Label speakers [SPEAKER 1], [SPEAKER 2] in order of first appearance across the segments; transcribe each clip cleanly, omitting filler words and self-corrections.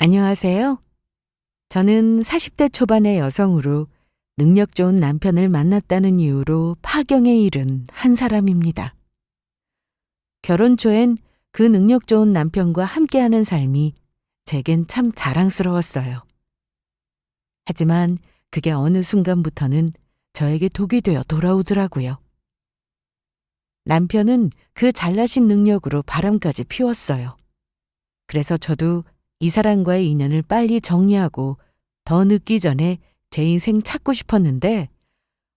[SPEAKER 1] 안녕하세요. 저는 40대 초반의 여성으로 능력 좋은 남편을 만났다는 이유로 파경에 이른 한 사람입니다. 결혼 초엔 그 능력 좋은 남편과 함께하는 삶이 제겐 참 자랑스러웠어요. 하지만 그게 어느 순간부터는 저에게 독이 되어 돌아오더라고요. 남편은 그 잘나신 능력으로 바람까지 피웠어요. 그래서 저도 이 사람과의 인연을 빨리 정리하고 더 늦기 전에 제 인생 찾고 싶었는데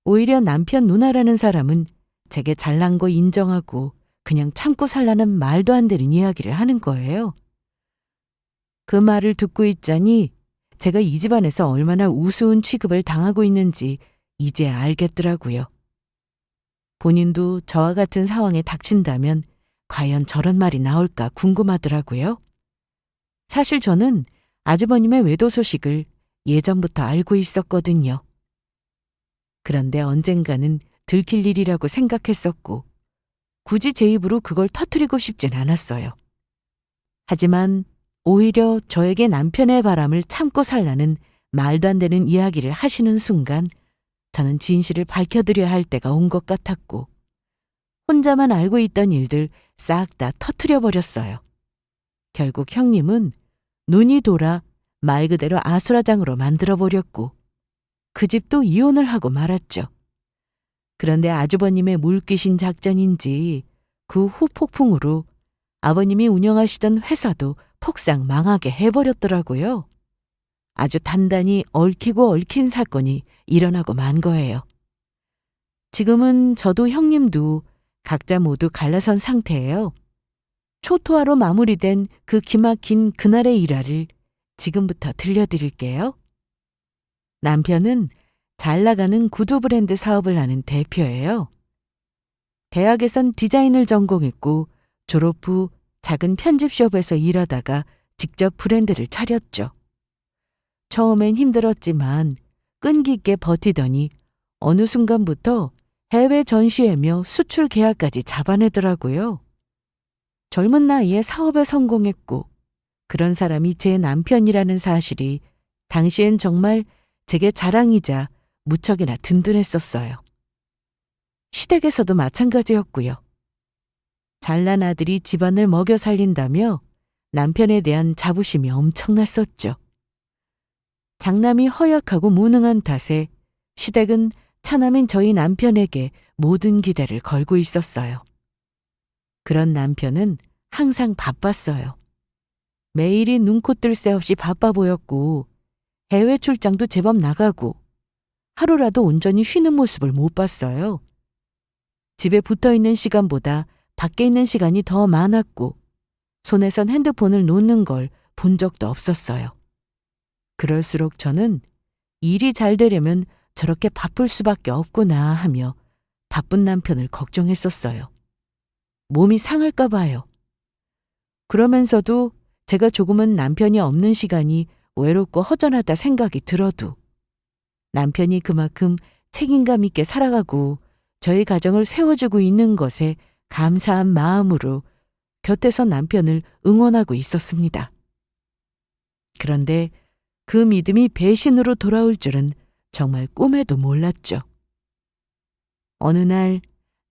[SPEAKER 1] 오히려 남편 누나라는 사람은 제게 잘난 거 인정하고 그냥 참고 살라는 말도 안 되는 이야기를 하는 거예요. 그 말을 듣고 있자니 제가 이 집안에서 얼마나 우스운 취급을 당하고 있는지 이제 알겠더라고요. 본인도 저와 같은 상황에 닥친다면 과연 저런 말이 나올까 궁금하더라고요. 사실 저는 아주버님의 외도 소식을 예전부터 알고 있었거든요. 그런데 언젠가는 들킬 일이라고 생각했었고 굳이 제 입으로 그걸 터뜨리고 싶진 않았어요. 하지만 오히려 저에게 남편의 바람을 참고 살라는 말도 안 되는 이야기를 하시는 순간 저는 진실을 밝혀드려야 할 때가 온 것 같았고 혼자만 알고 있던 일들 싹 다 터뜨려 버렸어요. 결국 형님은 눈이 돌아 말 그대로 아수라장으로 만들어버렸고 그 집도 이혼을 하고 말았죠. 그런데 아주버님의 물귀신 작전인지 그 후 폭풍으로 아버님이 운영하시던 회사도 폭삭 망하게 해버렸더라고요. 아주 단단히 얽히고 얽힌 사건이 일어나고 만 거예요. 지금은 저도 형님도 각자 모두 갈라선 상태예요. 초토화로 마무리된 그 기막힌 그날의 일화를 지금부터 들려드릴게요. 남편은 잘 나가는 구두 브랜드 사업을 하는 대표예요. 대학에선 디자인을 전공했고 졸업 후 작은 편집숍에서 일하다가 직접 브랜드를 차렸죠. 처음엔 힘들었지만 끈기 있게 버티더니 어느 순간부터 해외 전시회며 수출 계약까지 잡아내더라고요. 젊은 나이에 사업에 성공했고 그런 사람이 제 남편이라는 사실이 당시엔 정말 제게 자랑이자 무척이나 든든했었어요. 시댁에서도 마찬가지였고요. 잘난 아들이 집안을 먹여 살린다며 남편에 대한 자부심이 엄청났었죠. 장남이 허약하고 무능한 탓에 시댁은 차남인 저희 남편에게 모든 기대를 걸고 있었어요. 그런 남편은 항상 바빴어요. 매일이 눈코 뜰 새 없이 바빠 보였고 해외 출장도 제법 나가고 하루라도 온전히 쉬는 모습을 못 봤어요. 집에 붙어있는 시간보다 밖에 있는 시간이 더 많았고 손에선 핸드폰을 놓는 걸 본 적도 없었어요. 그럴수록 저는 일이 잘 되려면 저렇게 바쁠 수밖에 없구나 하며 바쁜 남편을 걱정했었어요. 몸이 상할까 봐요. 그러면서도 제가 조금은 남편이 없는 시간이 외롭고 허전하다 생각이 들어도 남편이 그만큼 책임감 있게 살아가고 저희 가정을 세워주고 있는 것에 감사한 마음으로 곁에서 남편을 응원하고 있었습니다. 그런데 그 믿음이 배신으로 돌아올 줄은 정말 꿈에도 몰랐죠. 어느 날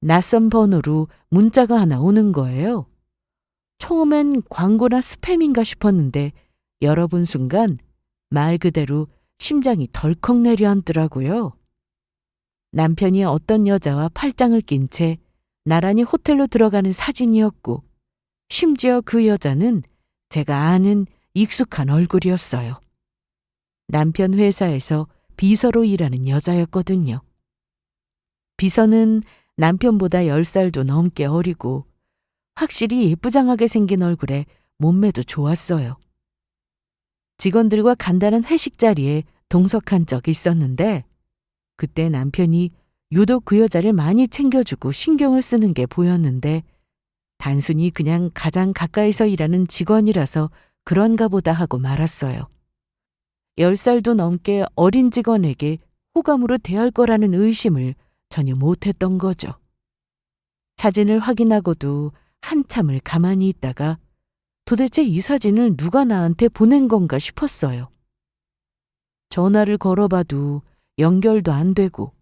[SPEAKER 1] 낯선 번호로 문자가 하나 오는 거예요. 처음엔 광고나 스팸인가 싶었는데 열어본 순간 말 그대로 심장이 덜컥 내려앉더라고요. 남편이 어떤 여자와 팔짱을 낀 채 나란히 호텔로 들어가는 사진이었고 심지어 그 여자는 제가 아는 익숙한 얼굴이었어요. 남편 회사에서 비서로 일하는 여자였거든요. 비서는 남편보다 10살도 넘게 어리고 확실히 예쁘장하게 생긴 얼굴에 몸매도 좋았어요. 직원들과 간단한 회식 자리에 동석한 적이 있었는데 그때 남편이 유독 그 여자를 많이 챙겨주고 신경을 쓰는 게 보였는데 단순히 그냥 가장 가까이서 일하는 직원이라서 그런가 보다 하고 말았어요. 10살도 넘게 어린 직원에게 호감으로 대할 거라는 의심을 전혀 못했던 거죠. 사진을 확인하고도 한참을 가만히 있다가 도대체 이 사진을 누가 나한테 보낸 건가 싶었어요. 전화를 걸어봐도 연결도 안 되고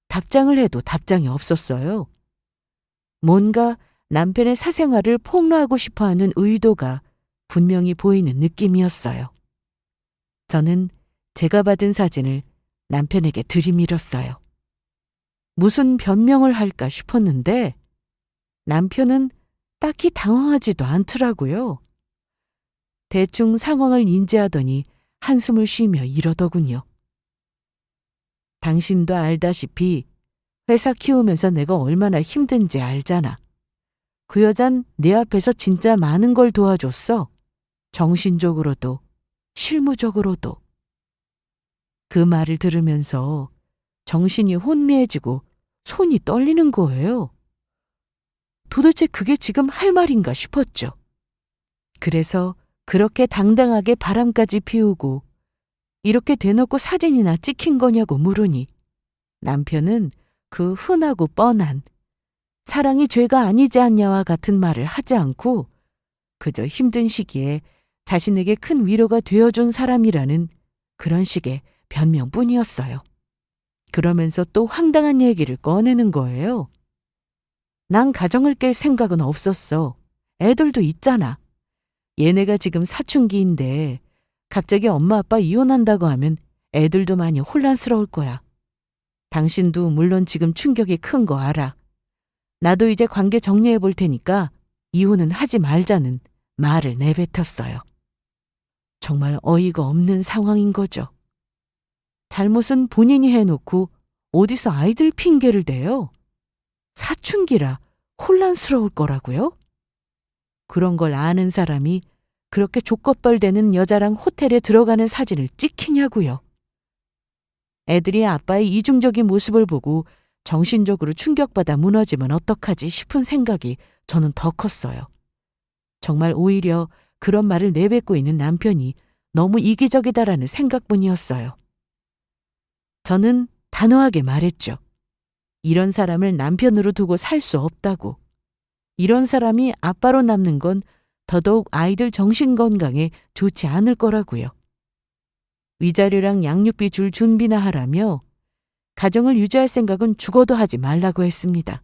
[SPEAKER 1] 답장을 해도 답장이 없었어요. 뭔가 남편의 사생활을 폭로하고 싶어하는 의도가 분명히 보이는 느낌이었어요. 저는 제가 받은 사진을 남편에게 들이밀었어요. 무슨 변명을 할까 싶었는데 남편은 딱히 당황하지도 않더라고요. 대충 상황을 인지하더니 한숨을 쉬며 이러더군요. 당신도 알다시피 회사 키우면서 내가 얼마나 힘든지 알잖아. 그 여잔 내 앞에서 진짜 많은 걸 도와줬어. 정신적으로도 실무적으로도. 그 말을 들으면서 정신이 혼미해지고 손이 떨리는 거예요. 도대체 그게 지금 할 말인가 싶었죠. 그래서 그렇게 당당하게 바람까지 피우고 이렇게 대놓고 사진이나 찍힌 거냐고 물으니 남편은 그 흔하고 뻔한 사랑이 죄가 아니지 않냐와 같은 말을 하지 않고 그저 힘든 시기에 자신에게 큰 위로가 되어준 사람이라는 그런 식의 변명뿐이었어요. 그러면서 또 황당한 얘기를 꺼내는 거예요. 난 가정을 깰 생각은 없었어. 애들도 있잖아. 얘네가 지금 사춘기인데 갑자기 엄마 아빠 이혼한다고 하면 애들도 많이 혼란스러울 거야. 당신도 물론 지금 충격이 큰 거 알아. 나도 이제 관계 정리해 볼 테니까 이혼은 하지 말자는 말을 내뱉었어요. 정말 어이가 없는 상황인 거죠. 잘못은 본인이 해놓고 어디서 아이들 핑계를 대요? 사춘기라 혼란스러울 거라고요? 그런 걸 아는 사람이 그렇게 족것벌대는 여자랑 호텔에 들어가는 사진을 찍히냐고요. 애들이 아빠의 이중적인 모습을 보고 정신적으로 충격받아 무너지면 어떡하지 싶은 생각이 저는 더 컸어요. 정말 오히려 그런 말을 내뱉고 있는 남편이 너무 이기적이다라는 생각뿐이었어요. 저는 단호하게 말했죠. 이런 사람을 남편으로 두고 살 수 없다고. 이런 사람이 아빠로 남는 건 더더욱 아이들 정신건강에 좋지 않을 거라고요. 위자료랑 양육비 줄 준비나 하라며 가정을 유지할 생각은 죽어도 하지 말라고 했습니다.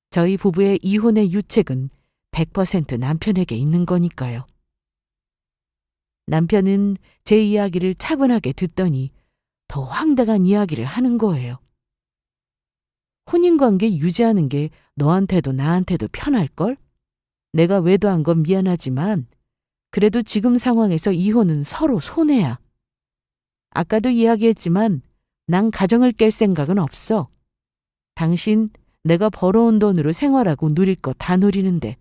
[SPEAKER 1] 저희 부부의 이혼의 유책은 100% 남편에게 있는 거니까요. 남편은 제 이야기를 차분하게 듣더니 더 황당한 이야기를 하는 거예요. 혼인관계 유지하는 게 너한테도 나한테도 편할걸? 내가 외도한 건 미안하지만 그래도 지금 상황에서 이혼은 서로 손해야. 아까도 이야기했지만 난 가정을 깰 생각은 없어. 당신 내가 벌어온 돈으로 생활하고 누릴 거 다 누리는데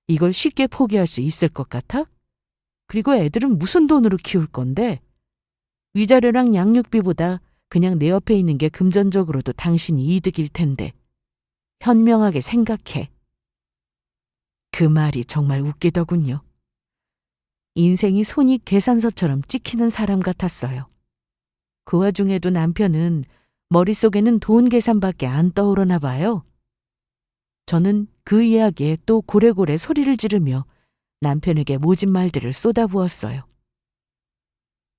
[SPEAKER 1] 이걸 쉽게 포기할 수 있을 것 같아? 그리고 애들은 무슨 돈으로 키울 건데? 위자료랑 양육비보다 그냥 내 옆에 있는 게 금전적으로도 당신이 이득일 텐데. 현명하게 생각해. 그 말이 정말 웃기더군요. 인생이 손이 계산서처럼 찍히는 사람 같았어요. 그 와중에도 남편은 머릿속에는 돈 계산밖에 안 떠오르나 봐요. 저는 그 이야기에 또 고래고래 소리를 지르며 남편에게 모진 말들을 쏟아부었어요.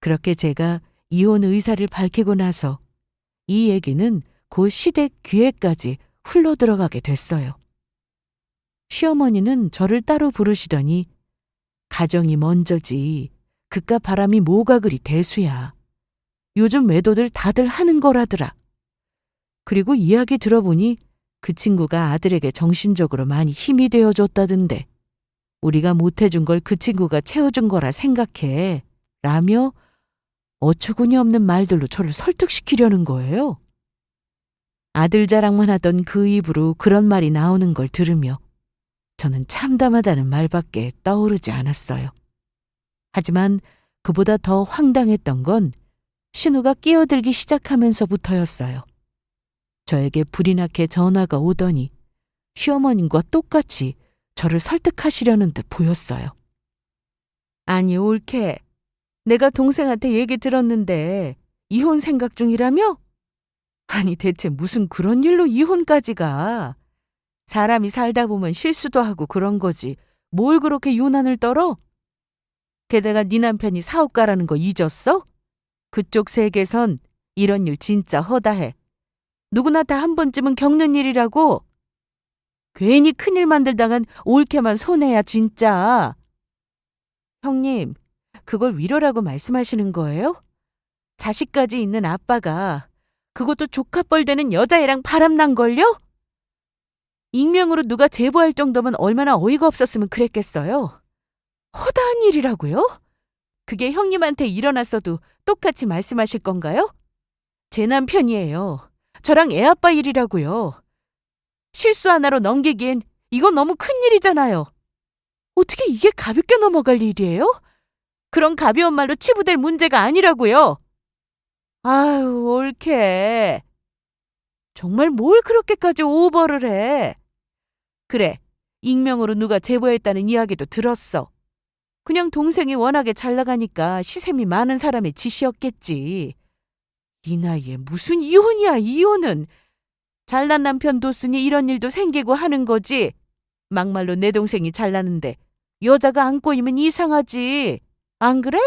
[SPEAKER 1] 그렇게 제가 이혼 의사를 밝히고 나서 이 얘기는 곧 시댁 귀에까지 흘러들어가게 됐어요. 시어머니는 저를 따로 부르시더니 가정이 먼저지 그깟 바람이 뭐가 그리 대수야. 요즘 외도들 다들 하는 거라더라. 그리고 이야기 들어보니 그 친구가 아들에게 정신적으로 많이 힘이 되어줬다던데 우리가 못해준 걸 그 친구가 채워준 거라 생각해. 라며 어처구니 없는 말들로 저를 설득시키려는 거예요. 아들 자랑만 하던 그 입으로 그런 말이 나오는 걸 들으며 저는 참담하다는 말밖에 떠오르지 않았어요. 하지만 그보다 더 황당했던 건 신우가 끼어들기 시작하면서부터였어요. 저에게 불이 나게 전화가 오더니 시어머님과 똑같이 저를 설득하시려는 듯 보였어요. 아니 올케, 내가 동생한테 얘기 들었는데 이혼 생각 중이라며? 아니 대체 무슨 그런 일로 이혼까지 가? 사람이 살다 보면 실수도 하고 그런 거지 뭘 그렇게 유난을 떨어? 게다가 네 남편이 사업가라는 거 잊었어? 그쪽 세계선 이런 일 진짜 허다해. 누구나 다 한 번쯤은 겪는 일이라고. 괜히 큰일 만들다간 옳게만 손해야 진짜. 형님, 그걸 위로라고 말씀하시는 거예요? 자식까지 있는 아빠가 그것도 조카뻘 되는 여자애랑 바람난걸요? 익명으로 누가 제보할 정도면 얼마나 어이가 없었으면 그랬겠어요. 허다한 일이라고요? 그게 형님한테 일어났어도 똑같이 말씀하실 건가요? 제 남편이에요. 저랑 애아빠 일이라고요. 실수 하나로 넘기기엔 이건 너무 큰일이잖아요. 어떻게 이게 가볍게 넘어갈 일이에요? 그런 가벼운 말로 치부될 문제가 아니라고요. 아유, 옳게. 정말 뭘 그렇게까지 오버를 해. 그래, 익명으로 누가 제보했다는 이야기도 들었어. 그냥 동생이 워낙에 잘 나가니까 시샘이 많은 사람의 짓이었겠지. 이 나이에 무슨 이혼이야, 이혼은. 잘난 남편 뒀으니 이런 일도 생기고 하는 거지. 막말로 내 동생이 잘나는데 여자가 안 꼬이면 이상하지. 안 그래?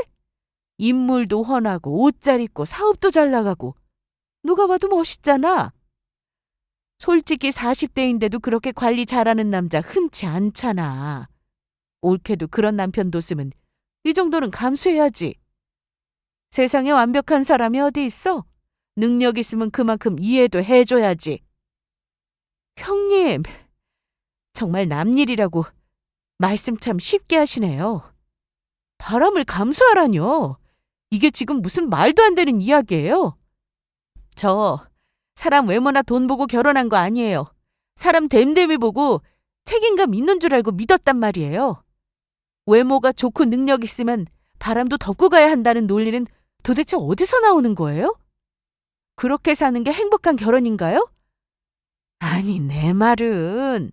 [SPEAKER 1] 인물도 훤하고 옷 잘 입고 사업도 잘 나가고 누가 봐도 멋있잖아. 솔직히 40대인데도 그렇게 관리 잘하는 남자 흔치 않잖아. 옳게도 그런 남편 뒀으면 이 정도는 감수해야지. 세상에 완벽한 사람이 어디 있어? 능력 있으면 그만큼 이해도 해줘야지. 형님, 정말 남일이라고 말씀 참 쉽게 하시네요. 바람을 감수하라뇨. 이게 지금 무슨 말도 안 되는 이야기예요. 저 사람 외모나 돈 보고 결혼한 거 아니에요. 사람 됨됨이 보고 책임감 있는 줄 알고 믿었단 말이에요. 외모가 좋고 능력 있으면 바람도 덮고 가야 한다는 논리는 도대체 어디서 나오는 거예요? 그렇게 사는 게 행복한 결혼인가요? 아니, 내 말은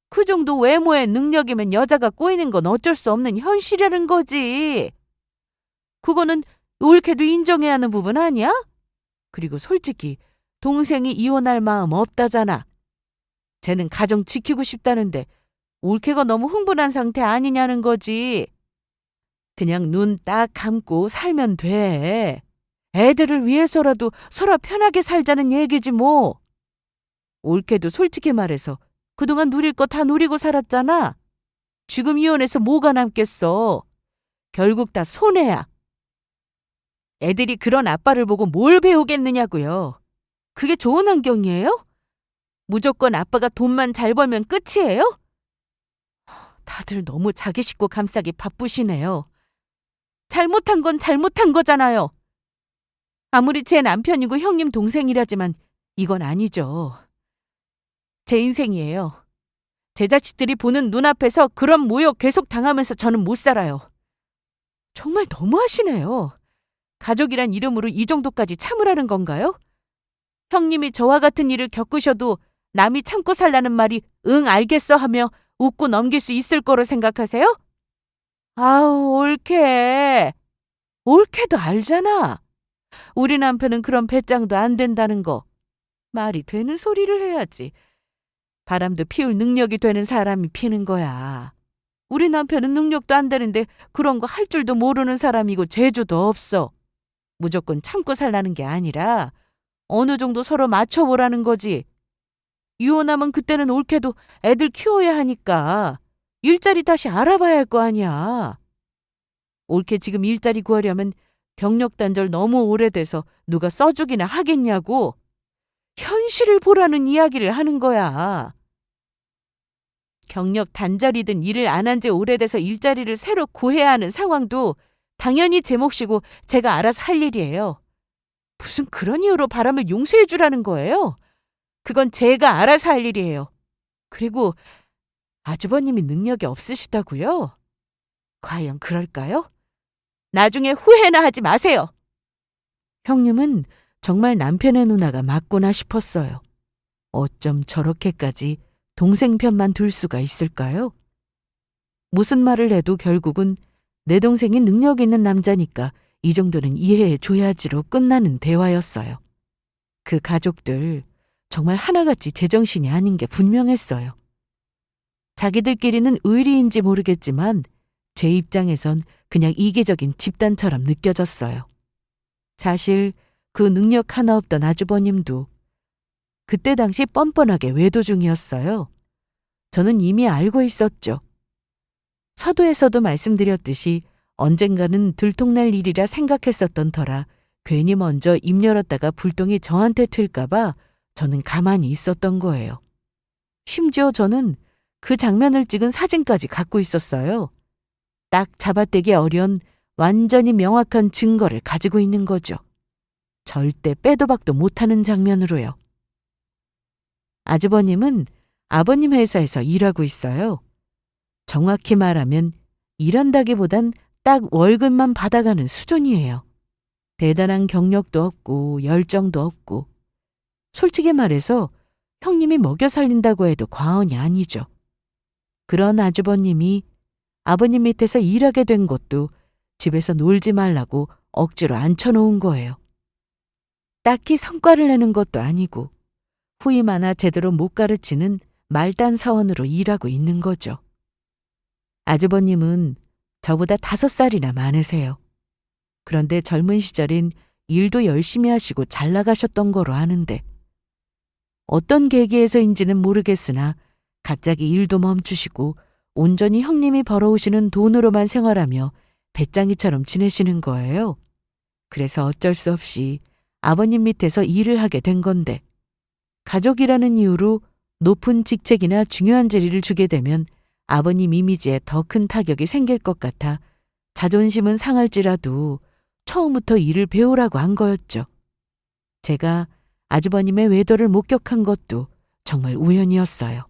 [SPEAKER 1] 그 정도 외모의 능력이면 여자가 꼬이는 건 어쩔 수 없는 현실이라는 거지. 그거는 옳게도 인정해야 하는 부분 아니야? 그리고 솔직히 동생이 이혼할 마음 없다잖아. 쟤는 가정 지키고 싶다는데 옳게가 너무 흥분한 상태 아니냐는 거지. 그냥 눈 딱 감고 살면 돼. 애들을 위해서라도 서로 편하게 살자는 얘기지 뭐. 옳게도 솔직히 말해서 그동안 누릴 거 다 누리고 살았잖아. 지금 이혼해서 뭐가 남겠어. 결국 다 손해야. 애들이 그런 아빠를 보고 뭘 배우겠느냐고요. 그게 좋은 환경이에요? 무조건 아빠가 돈만 잘 벌면 끝이에요? 다들 너무 자기 식구 감싸기 바쁘시네요. 잘못한 건 잘못한 거잖아요. 아무리 제 남편이고 형님 동생이라지만 이건 아니죠. 제 인생이에요. 제 자식들이 보는 눈앞에서 그런 모욕 계속 당하면서 저는 못 살아요. 정말 너무하시네요. 가족이란 이름으로 이 정도까지 참으라는 건가요? 형님이 저와 같은 일을 겪으셔도 남이 참고 살라는 말이 응 알겠어 하며 웃고 넘길 수 있을 거로 생각하세요? 아우, 옳게. 옳게도 알잖아. 우리 남편은 그런 배짱도 안 된다는 거. 말이 되는 소리를 해야지. 바람도 피울 능력이 되는 사람이 피는 거야. 우리 남편은 능력도 안 되는데 그런 거 할 줄도 모르는 사람이고 재주도 없어. 무조건 참고 살라는 게 아니라 어느 정도 서로 맞춰보라는 거지. 이혼하면 그때는 옳게도 애들 키워야 하니까 일자리 다시 알아봐야 할 거 아니야. 옳게 지금 일자리 구하려면 경력 단절 너무 오래돼서 누가 써주기나 하겠냐고. 현실을 보라는 이야기를 하는 거야. 경력 단절이든 일을 안 한 지 오래돼서 일자리를 새로 구해야 하는 상황도 당연히 제 몫이고 제가 알아서 할 일이에요. 무슨 그런 이유로 바람을 용서해 주라는 거예요? 그건 제가 알아서 할 일이에요. 그리고 아주버님이 능력이 없으시다고요? 과연 그럴까요? 나중에 후회나 하지 마세요. 형님은 정말 남편의 누나가 맞구나 싶었어요. 어쩜 저렇게까지 동생 편만 들 수가 있을까요? 무슨 말을 해도 결국은 내 동생이 능력 있는 남자니까 이 정도는 이해해 줘야지로 끝나는 대화였어요. 그 가족들 정말 하나같이 제정신이 아닌 게 분명했어요. 자기들끼리는 의리인지 모르겠지만 제 입장에선 그냥 이기적인 집단처럼 느껴졌어요. 사실 그 능력 하나 없던 아주버님도 그때 당시 뻔뻔하게 외도 중이었어요. 저는 이미 알고 있었죠. 서두에서도 말씀드렸듯이 언젠가는 들통날 일이라 생각했었던 터라 괜히 먼저 입 열었다가 불똥이 저한테 튈까봐 저는 가만히 있었던 거예요. 심지어 저는 그 장면을 찍은 사진까지 갖고 있었어요. 딱 잡아떼기 어려운 완전히 명확한 증거를 가지고 있는 거죠. 절대 빼도 박도 못하는 장면으로요. 아주버님은 아버님 회사에서 일하고 있어요. 정확히 말하면 일한다기보단 딱 월급만 받아가는 수준이에요. 대단한 경력도 없고 열정도 없고 솔직히 말해서 형님이 먹여 살린다고 해도 과언이 아니죠. 그런 아주버님이 아버님 밑에서 일하게 된 것도 집에서 놀지 말라고 억지로 앉혀놓은 거예요. 딱히 성과를 내는 것도 아니고 후임 하나 제대로 못 가르치는 말단 사원으로 일하고 있는 거죠. 아주버님은 저보다 5살이나 많으세요. 그런데 젊은 시절엔 일도 열심히 하시고 잘 나가셨던 거로 아는데 어떤 계기에서인지는 모르겠으나 갑자기 일도 멈추시고 온전히 형님이 벌어오시는 돈으로만 생활하며 배짱이처럼 지내시는 거예요. 그래서 어쩔 수 없이 아버님 밑에서 일을 하게 된 건데 가족이라는 이유로 높은 직책이나 중요한 자리를 주게 되면 아버님 이미지에 더 큰 타격이 생길 것 같아 자존심은 상할지라도 처음부터 일을 배우라고 한 거였죠. 제가 아주버님의 외도를 목격한 것도 정말 우연이었어요.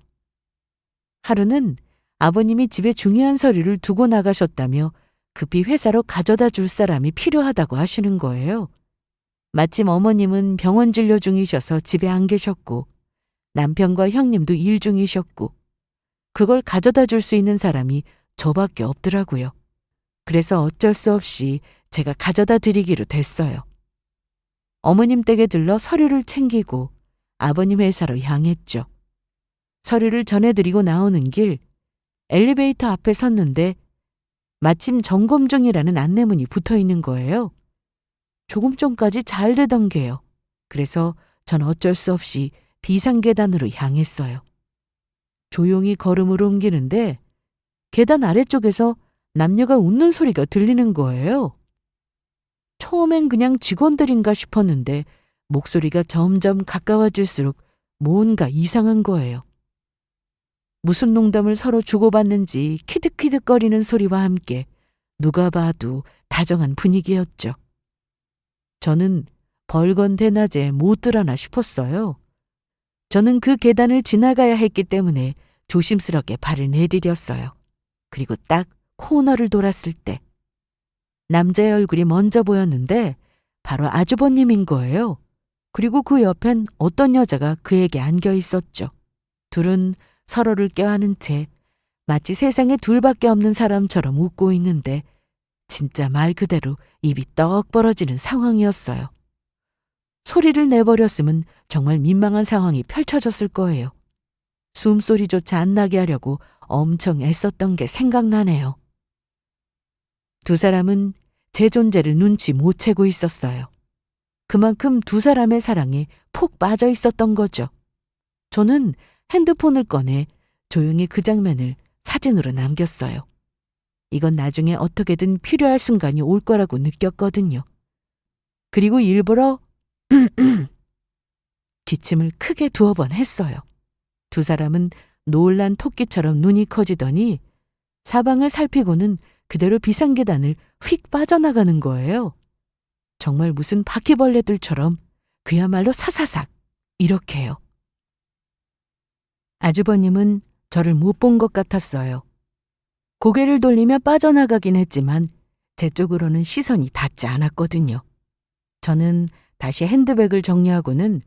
[SPEAKER 1] 하루는 아버님이 집에 중요한 서류를 두고 나가셨다며 급히 회사로 가져다 줄 사람이 필요하다고 하시는 거예요. 마침 어머님은 병원 진료 중이셔서 집에 안 계셨고 남편과 형님도 일 중이셨고 그걸 가져다 줄 수 있는 사람이 저밖에 없더라고요. 그래서 어쩔 수 없이 제가 가져다 드리기로 됐어요. 어머님 댁에 들러 서류를 챙기고 아버님 회사로 향했죠. 서류를 전해드리고 나오는 길 엘리베이터 앞에 섰는데 마침 점검 중이라는 안내문이 붙어 있는 거예요. 조금 전까지 잘 되던 게요. 그래서 전 어쩔 수 없이 비상계단으로 향했어요. 조용히 걸음을 옮기는데 계단 아래쪽에서 남녀가 웃는 소리가 들리는 거예요. 처음엔 그냥 직원들인가 싶었는데 목소리가 점점 가까워질수록 뭔가 이상한 거예요. 무슨 농담을 서로 주고받는지 키득키득거리는 소리와 함께 누가 봐도 다정한 분위기였죠. 저는 벌건 대낮에 못 들어나 싶었어요. 저는 그 계단을 지나가야 했기 때문에 조심스럽게 발을 내디뎠어요. 그리고 딱 코너를 돌았을 때 남자의 얼굴이 먼저 보였는데 바로 아주버님인 거예요. 그리고 그 옆엔 어떤 여자가 그에게 안겨 있었죠. 둘은 서로를 껴안은 채 마치 세상에 둘밖에 없는 사람처럼 웃고 있는데 진짜 말 그대로 입이 떡 벌어지는 상황이었어요. 소리를 내버렸으면 정말 민망한 상황이 펼쳐졌을 거예요. 숨소리조차 안 나게 하려고 엄청 애썼던 게 생각나네요. 두 사람은 제 존재를 눈치 못 채고 있었어요. 그만큼 두 사람의 사랑에 푹 빠져 있었던 거죠. 저는 핸드폰을 꺼내 조용히 그 장면을 사진으로 남겼어요. 이건 나중에 어떻게든 필요할 순간이 올 거라고 느꼈거든요. 그리고 일부러 기침을 크게 2번 했어요. 두 사람은 놀란 토끼처럼 눈이 커지더니 사방을 살피고는 그대로 비상계단을 휙 빠져나가는 거예요. 정말 무슨 바퀴벌레들처럼 그야말로 사사삭 이렇게요. 아주버님은 저를 못 본 것 같았어요. 고개를 돌리며 빠져나가긴 했지만 제 쪽으로는 시선이 닿지 않았거든요. 저는 다시 핸드백을 정리하고는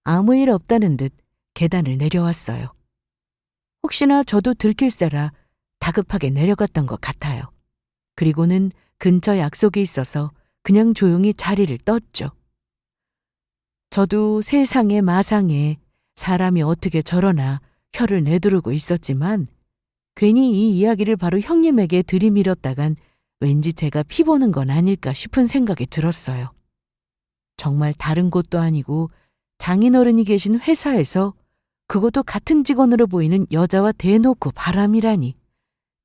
[SPEAKER 1] 아무 일 없다는 듯 계단을 내려왔어요. 혹시나 저도 들킬세라 다급하게 내려갔던 것 같아요. 그리고는 근처 약속이 있어서 그냥 조용히 자리를 떴죠. 저도 세상에 마상에 사람이 어떻게 저러나 혀를 내두르고 있었지만 괜히 이 이야기를 바로 형님에게 들이밀었다간 왠지 제가 피보는 건 아닐까 싶은 생각이 들었어요. 정말 다른 곳도 아니고 장인어른이 계신 회사에서 그것도 같은 직원으로 보이는 여자와 대놓고 바람이라니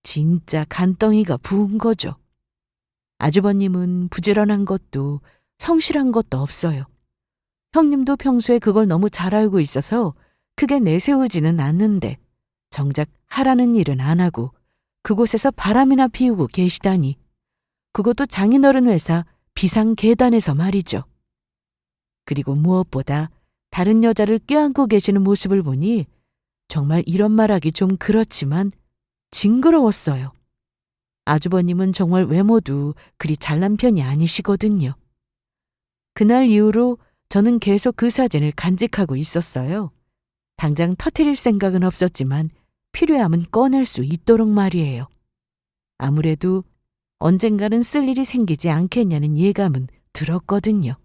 [SPEAKER 1] 진짜 간덩이가 부은 거죠. 아주버님은 부지런한 것도 성실한 것도 없어요. 형님도 평소에 그걸 너무 잘 알고 있어서 크게 내세우지는 않는데 정작 하라는 일은 안 하고 그곳에서 바람이나 피우고 계시다니. 그것도 장인어른 회사 비상계단에서 말이죠. 그리고 무엇보다 다른 여자를 껴안고 계시는 모습을 보니 정말 이런 말하기 좀 그렇지만 징그러웠어요. 아주버님은 정말 외모도 그리 잘난 편이 아니시거든요. 그날 이후로 저는 계속 그 사진을 간직하고 있었어요. 당장 터뜨릴 생각은 없었지만 필요하면 꺼낼 수 있도록 말이에요. 아무래도 언젠가는 쓸 일이 생기지 않겠냐는 예감은 들었거든요.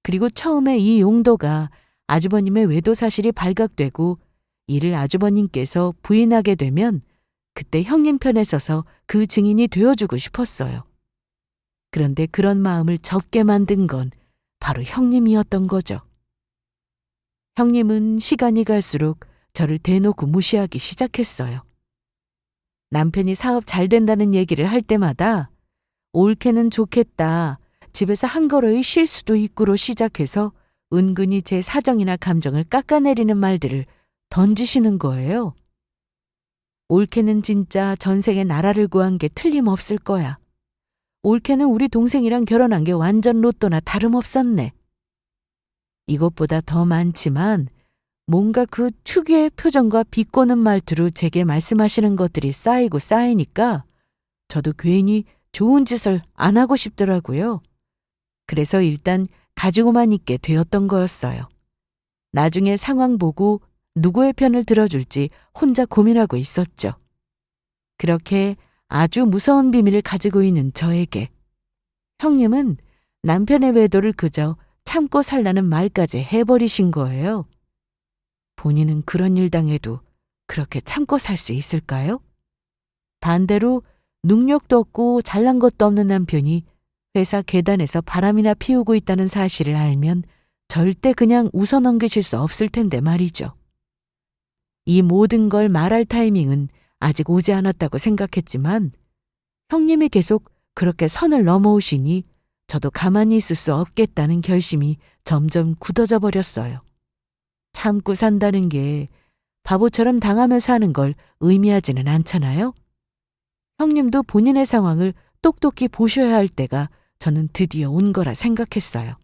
[SPEAKER 1] 그리고 처음에 이 용도가 아주버님의 외도 사실이 발각되고 이를 아주버님께서 부인하게 되면 그때 형님 편에 서서 그 증인이 되어주고 싶었어요. 그런데 그런 마음을 접게 만든 건 바로 형님이었던 거죠. 형님은 시간이 갈수록 저를 대놓고 무시하기 시작했어요. 남편이 사업 잘 된다는 얘기를 할 때마다 옳게는 좋겠다, 집에서 한 걸어의 쉴 수도 있고로 시작해서 은근히 제 사정이나 감정을 깎아내리는 말들을 던지시는 거예요. 옳게는 진짜 전생에 나라를 구한 게 틀림없을 거야. 옳게는 우리 동생이랑 결혼한 게 완전 로또나 다름없었네. 이것보다 더 많지만 뭔가 그 특유의 표정과 비꼬는 말투로 제게 말씀하시는 것들이 쌓이고 쌓이니까 저도 괜히 좋은 짓을 안 하고 싶더라고요. 그래서 일단 가지고만 있게 되었던 거였어요. 나중에 상황 보고 누구의 편을 들어줄지 혼자 고민하고 있었죠. 그렇게 아주 무서운 비밀을 가지고 있는 저에게 형님은 남편의 외도를 그저 참고 살라는 말까지 해버리신 거예요. 본인은 그런 일 당해도 그렇게 참고 살 수 있을까요? 반대로 능력도 없고 잘난 것도 없는 남편이 회사 계단에서 바람이나 피우고 있다는 사실을 알면 절대 그냥 웃어넘기실 수 없을 텐데 말이죠. 이 모든 걸 말할 타이밍은 아직 오지 않았다고 생각했지만 형님이 계속 그렇게 선을 넘어오시니 저도 가만히 있을 수 없겠다는 결심이 점점 굳어져 버렸어요. 참고 산다는 게 바보처럼 당하며 사는 걸 의미하지는 않잖아요. 형님도 본인의 상황을 똑똑히 보셔야 할 때가 저는 드디어 온 거라 생각했어요.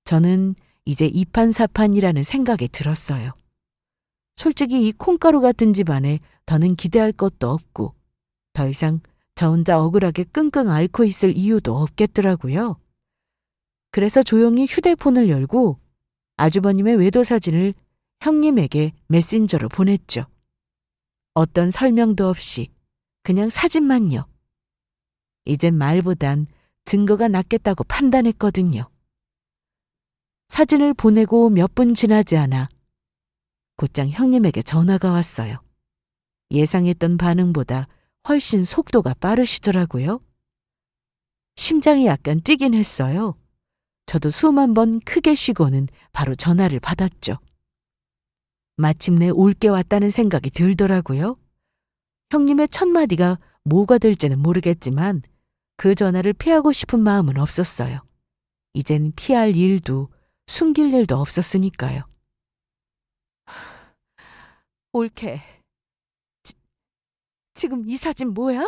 [SPEAKER 1] 저는 이제 이판사판이라는 생각이 들었어요. 솔직히 이 콩가루 같은 집안에 더는 기대할 것도 없고 더 이상 저 혼자 억울하게 끙끙 앓고 있을 이유도 없겠더라고요. 그래서 조용히 휴대폰을 열고 아주버님의 외도 사진을 형님에게 메신저로 보냈죠. 어떤 설명도 없이 그냥 사진만요. 이젠 말보단 증거가 낫겠다고 판단했거든요. 사진을 보내고 몇 분 지나지 않아 곧장 형님에게 전화가 왔어요. 예상했던 반응보다 훨씬 속도가 빠르시더라고요. 심장이 약간 뛰긴 했어요. 저도 수만 번 크게 쉬고는 바로 전화를 받았죠. 마침내 올게 왔다는 생각이 들더라고요. 형님의 첫 마디가 뭐가 될지는 모르겠지만 그 전화를 피하고 싶은 마음은 없었어요. 이젠 피할 일도 숨길 일도 없었으니까요. 올케, 지금 이 사진 뭐야?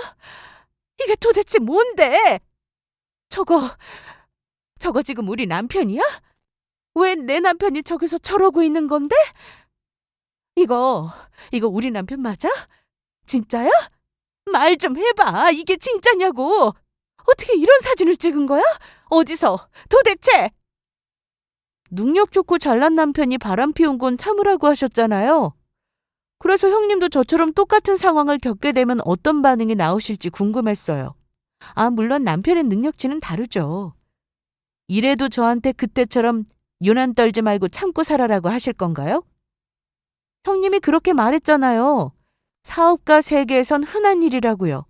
[SPEAKER 1] 이게 도대체 뭔데? 저거 지금 우리 남편이야? 왜 내 남편이 저기서 저러고 있는 건데? 이거 우리 남편 맞아? 진짜야? 말 좀 해봐. 이게 진짜냐고. 어떻게 이런 사진을 찍은 거야? 어디서? 도대체? 능력 좋고 잘난 남편이 바람 피운 건 참으라고 하셨잖아요. 그래서 형님도 저처럼 똑같은 상황을 겪게 되면 어떤 반응이 나오실지 궁금했어요. 물론 남편의 능력치는 다르죠. 이래도 저한테 그때처럼 유난 떨지 말고 참고 살아라고 하실 건가요? 형님이 그렇게 말했잖아요. 사업가 세계에선 흔한 일이라고요.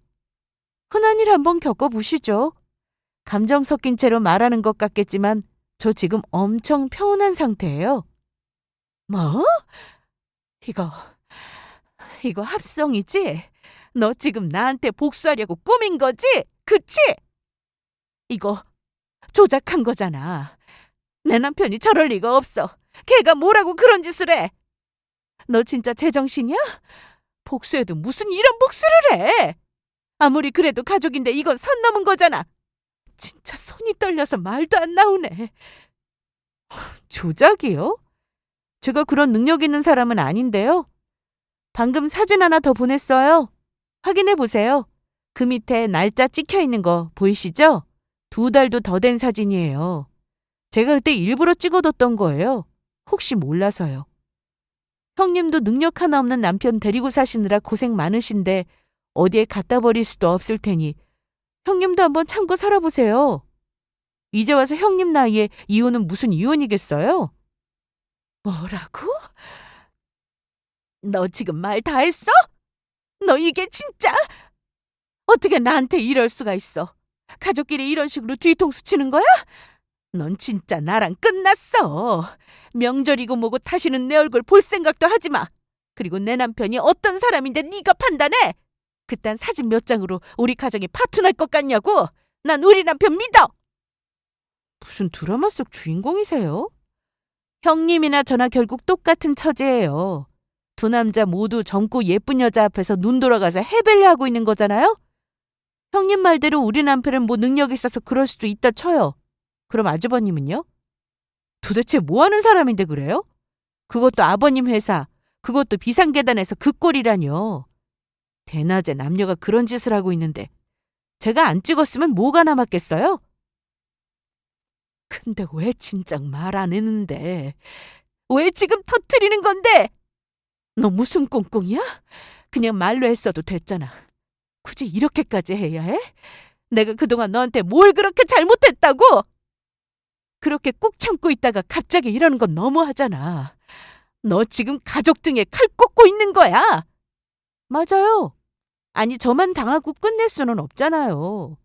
[SPEAKER 1] 흔한 일 한번 겪어보시죠. 감정 섞인 채로 말하는 것 같겠지만 저 지금 엄청 평온한 상태예요. 뭐? 이거, 이거 합성이지? 너 지금 나한테 복수하려고 꾸민 거지? 그치? 이거 조작한 거잖아. 내 남편이 저럴 리가 없어. 걔가 뭐라고 그런 짓을 해? 너 진짜 제정신이야? 복수해도 무슨 이런 복수를 해? 아무리 그래도 가족인데 이건 선 넘은 거잖아. 진짜 손이 떨려서 말도 안 나오네. 조작이요? 제가 그런 능력 있는 사람은 아닌데요. 방금 사진 하나 더 보냈어요. 확인해 보세요. 그 밑에 날짜 찍혀 있는 거 보이시죠? 2달도 더 된 사진이에요. 제가 그때 일부러 찍어뒀던 거예요. 혹시 몰라서요. 형님도 능력 하나 없는 남편 데리고 사시느라 고생 많으신데 어디에 갖다 버릴 수도 없을 테니 형님도 한번 참고 살아보세요. 이제 와서 형님 나이에 이혼은 무슨 이혼이겠어요? 뭐라고? 너 지금 말 다 했어? 너 이게 진짜? 어떻게 나한테 이럴 수가 있어? 가족끼리 이런 식으로 뒤통수 치는 거야? 넌 진짜 나랑 끝났어. 명절이고 뭐고 다시는 내 얼굴 볼 생각도 하지 마. 그리고 내 남편이 어떤 사람인데 네가 판단해? 그딴 사진 몇 장으로 우리 가정이 파투날 것 같냐고? 난 우리 남편 믿어. 무슨 드라마 속 주인공이세요? 형님이나 저나 결국 똑같은 처지예요. 두 남자 모두 젊고 예쁜 여자 앞에서 눈 돌아가서 해벨레 하고 있는 거잖아요? 형님 말대로 우리 남편은 뭐 능력이 있어서 그럴 수도 있다 쳐요. 그럼 아주버님은요? 도대체 뭐 하는 사람인데 그래요? 그것도 아버님 회사, 그것도 비상계단에서 그 꼴이라뇨. 대낮에 남녀가 그런 짓을 하고 있는데 제가 안 찍었으면 뭐가 남았겠어요? 근데 왜 진작 말 안 했는데? 왜 지금 터트리는 건데? 너 무슨 꽁꽁이야? 그냥 말로 했어도 됐잖아. 굳이 이렇게까지 해야 해? 내가 그동안 너한테 뭘 그렇게 잘못했다고? 그렇게 꾹 참고 있다가 갑자기 이러는 건 너무하잖아. 너 지금 가족 등에 칼 꽂고 있는 거야. 맞아요. 아니 저만 당하고 끝낼 수는 없잖아요.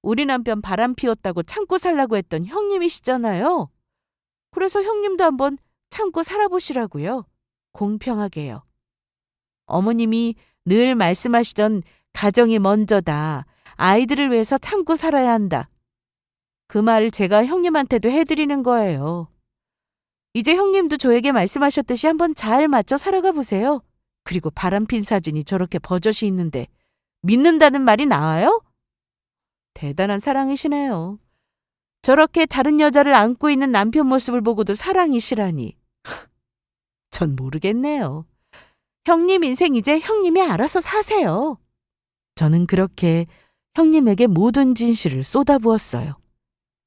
[SPEAKER 1] 우리 남편 바람 피웠다고 참고 살라고 했던 형님이시잖아요. 그래서 형님도 한번 참고 살아보시라고요. 공평하게요. 어머님이 늘 말씀하시던 가정이 먼저다. 아이들을 위해서 참고 살아야 한다. 그 말을 제가 형님한테도 해드리는 거예요. 이제 형님도 저에게 말씀하셨듯이 한번 잘 맞춰 살아가 보세요. 그리고 바람핀 사진이 저렇게 버젓이 있는데 믿는다는 말이 나와요? 대단한 사랑이시네요. 저렇게 다른 여자를 안고 있는 남편 모습을 보고도 사랑이시라니. 전 모르겠네요. 형님 인생 이제 형님이 알아서 사세요. 저는 그렇게 형님에게 모든 진실을 쏟아부었어요.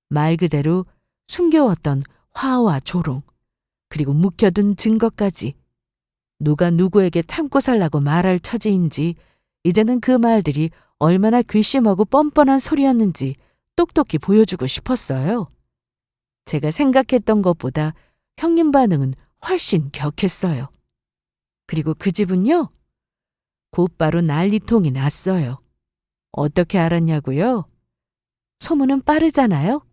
[SPEAKER 1] 말 그대로 숨겨왔던 화와 조롱, 그리고 묵혀둔 증거까지. 누가 누구에게 참고 살라고 말할 처지인지 이제는 그 말들이 얼마나 괘씸하고 뻔뻔한 소리였는지 똑똑히 보여주고 싶었어요. 제가 생각했던 것보다 형님 반응은 훨씬 격했어요. 그리고 그 집은요, 곧바로 난리통이 났어요. 어떻게 알았냐고요? 소문은 빠르잖아요.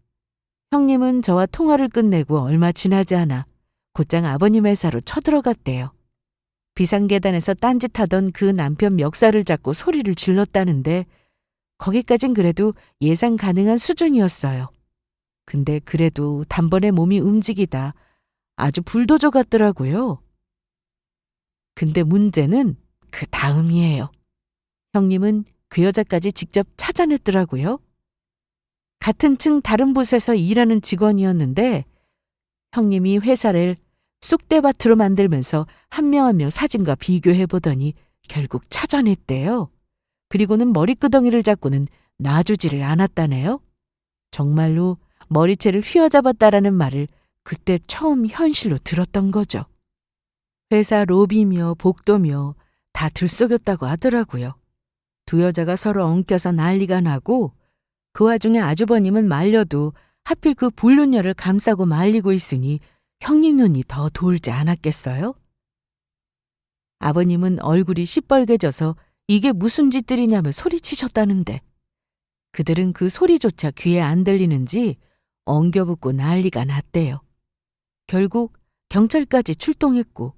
[SPEAKER 1] 형님은 저와 통화를 끝내고 얼마 지나지 않아 곧장 아버님 회사로 쳐들어갔대요. 비상계단에서 딴짓하던 그 남편 멱살을 잡고 소리를 질렀다는데 거기까진 그래도 예상 가능한 수준이었어요. 근데 그래도 단번에 몸이 움직이다 아주 불도저 같더라고요. 근데 문제는 그 다음이에요. 형님은 그 여자까지 직접 찾아냈더라고요. 같은 층 다른 곳에서 일하는 직원이었는데 형님이 회사를 쑥대밭으로 만들면서 한 명 한 명 사진과 비교해보더니 결국 찾아냈대요. 그리고는 머리끄덩이를 잡고는 놔주지를 않았다네요. 정말로 머리채를 휘어잡았다라는 말을 그때 처음 현실로 들었던 거죠. 회사 로비며 복도며 다 들썩였다고 하더라고요. 두 여자가 서로 엉켜서 난리가 나고 그 와중에 아주버님은 말려도 하필 그 불륜녀를 감싸고 말리고 있으니 형님 눈이 더 돌지 않았겠어요? 아버님은 얼굴이 시뻘개져서 이게 무슨 짓들이냐며 소리치셨다는데 그들은 그 소리조차 귀에 안 들리는지 엉겨붙고 난리가 났대요. 결국 경찰까지 출동했고